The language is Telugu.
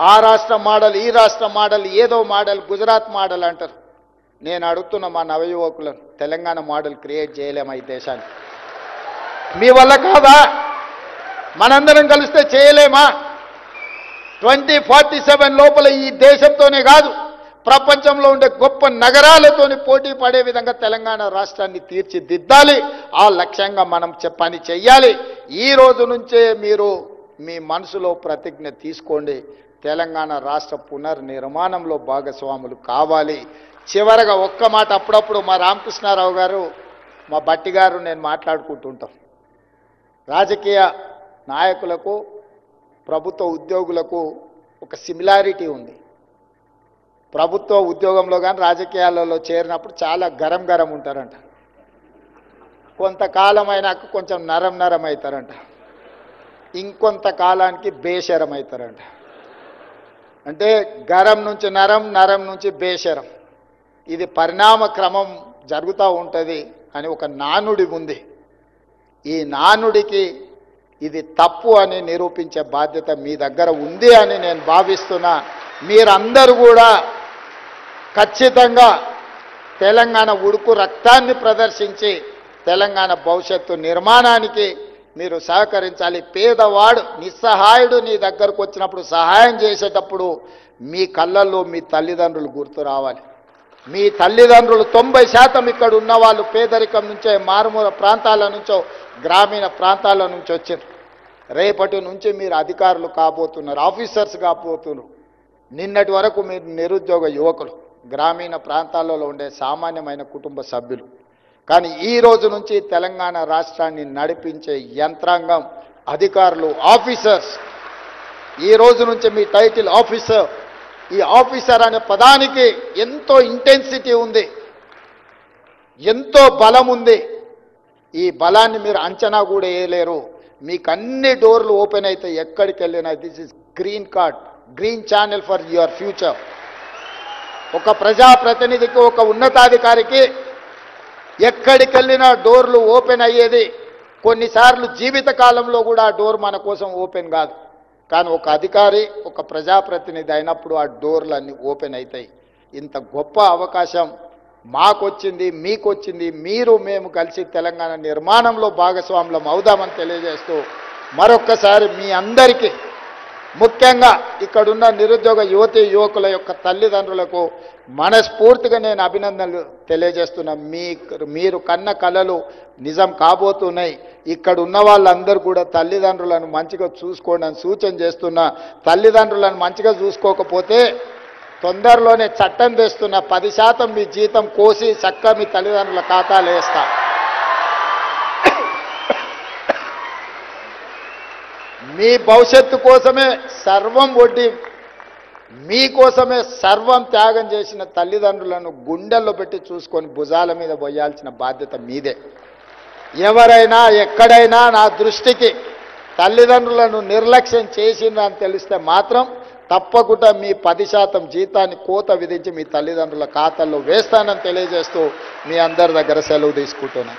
ఆ రాష్ట్ర మోడల్, ఈ రాష్ట్ర మోడల్, ఏదో మోడల్, గుజరాత్ మోడల్ అంటారు. నేను అడుగుతున్న మా నవయువకులను, తెలంగాణ మోడల్ క్రియేట్ చేయలేమా ఈ దేశాన్ని? మీ వల్ల కాదా? మనందరం కలిస్తే చేయలేమా? 2047 లోపల ఈ దేశంతోనే కాదు, ప్రపంచంలో ఉండే గొప్ప నగరాలతోని పోటీ పడే విధంగా తెలంగాణ రాష్ట్రాన్ని తీర్చిదిద్దాలి. ఆ లక్ష్యంగా మనం పని చెయ్యాలి. ఈ రోజు నుంచే మీరు మీ మనసులో ప్రతిజ్ఞ తీసుకోండి. తెలంగాణ రాష్ట్ర పునర్నిర్మాణంలో భాగస్వాములు కావాలి. చివరగా ఒక్క మాట, అప్పుడప్పుడు మా రామకృష్ణారావు గారు, మా బట్టి గారు నేను మాట్లాడుకుంటుంటాం. రాజకీయ నాయకులకు, ప్రభుత్వ ఉద్యోగులకు ఒక సిమిలారిటీ ఉంది. ప్రభుత్వ ఉద్యోగంలో కానీ రాజకీయాలలో చేరినప్పుడు చాలా గరం ఉంటారంట. కొంతకాలం అయినాక కొంచెం నరం అవుతారంట. ఇంకొంత కాలానికి బేషరం అవుతారంట. అంటే గరం నుంచి నరం, నరం నుంచి బేషరం. ఇది పరిణామ క్రమం జరుగుతూ ఉంటుంది అని ఒక నానుడి ఉంది. ఈ నానుడికి ఇది తప్పు అని నిరూపించే బాధ్యత మీ దగ్గర ఉంది అని నేను భావిస్తున్నా. మీరందరూ కూడా ఖచ్చితంగా తెలంగాణ ఉడుకు రక్తాన్ని ప్రదర్శించి తెలంగాణ భవిష్యత్తు నిర్మాణానికి మీరు సహకరించాలి. పేదవాడు, నిస్సహాయుడు నీ దగ్గరకు వచ్చినప్పుడు సహాయం చేసేటప్పుడు మీ కళ్ళల్లో మీ తల్లిదండ్రులు గుర్తు రావాలి. మీ తల్లిదండ్రులు 90% ఇక్కడ ఉన్న వాళ్ళు పేదరికం నుంచే, మారుమూల ప్రాంతాల నుంచో, గ్రామీణ ప్రాంతాల నుంచి వచ్చారు. రేపటి నుంచి మీరు అధికారులు కాబోతున్నారు, ఆఫీసర్స్ కాబోతున్నారు. నిన్నటి వరకు మీరు నిరుద్యోగ యువకులు, గ్రామీణ ప్రాంతాలలో ఉండే సామాన్యమైన కుటుంబ సభ్యులు. కానీ ఈ రోజు నుంచి తెలంగాణ రాష్ట్రాన్ని నడిపించే యంత్రాంగం, అధికారులు, ఆఫీసర్స్. ఈ రోజు నుంచి మీ టైటిల్ ఆఫీసర్. ఈ ఆఫీసర్ అనే పదానికి ఎంతో ఇంటెన్సిటీ ఉంది, ఎంతో బలం ఉంది. ఈ బలాన్ని మీరు అంచనా కూడా వేయలేరు. మీకు అన్ని డోర్లు ఓపెన్ అయితే ఎక్కడికి వెళ్ళినా this is green card, green channel for your future. ఒక ప్రజాప్రతినిధికి, ఒక ఉన్నతాధికారికి ఎక్కడికి వెళ్ళినా డోర్లు ఓపెన్ అయ్యేది. కొన్నిసార్లు జీవిత కాలంలో కూడా ఆ డోర్ మన కోసం ఓపెన్ కాదు. కానీ ఒక అధికారి, ఒక ప్రజాప్రతినిధి అయినప్పుడు ఆ డోర్లు అన్నీ ఓపెన్ అవుతాయి. ఇంత గొప్ప అవకాశం మాకొచ్చింది, మీకొచ్చింది. మీరు మేము కలిసి తెలంగాణ నిర్మాణంలో భాగస్వాములం అవుదామని తెలియజేస్తూ మరొక్కసారి మీ అందరికీ, ముఖ్యంగా ఇక్కడున్న నిరుద్యోగ యువతీ యువకుల యొక్క తల్లిదండ్రులకు మనస్ఫూర్తిగా నేను అభినందనలు తెలియజేస్తున్నా. మీరు కన్న కలలు నిజం కాబోతున్నాయి. ఇక్కడ ఉన్న వాళ్ళందరూ కూడా తల్లిదండ్రులను మంచిగా చూసుకోండి అని సూచన చేస్తున్నా. తల్లిదండ్రులను మంచిగా చూసుకోకపోతే తొందరలోనే చట్టం తెస్తున్నా, 10% మీ జీతం కోసి చక్కగా మీ తల్లిదండ్రుల ఖాతాలు వేస్తా. మీ భవిష్యత్తు కోసమే సర్వం ఒడ్డి, మీకోసమే సర్వం త్యాగం చేసిన తల్లిదండ్రులను గుండెల్లో పెట్టి చూసుకొని భుజాల మీద పోయాల్సిన బాధ్యత మీదే. ఎవరైనా ఎక్కడైనా నా దృష్టికి తల్లిదండ్రులను నిర్లక్ష్యం చేసిందని తెలిస్తే మాత్రం తప్పకుండా మీ 10% జీతాన్ని కోత విధించి మీ తల్లిదండ్రుల ఖాతాల్లో వేస్తానని తెలియజేస్తూ మీ అందరి దగ్గర సెలవు తీసుకుంటున్నాను.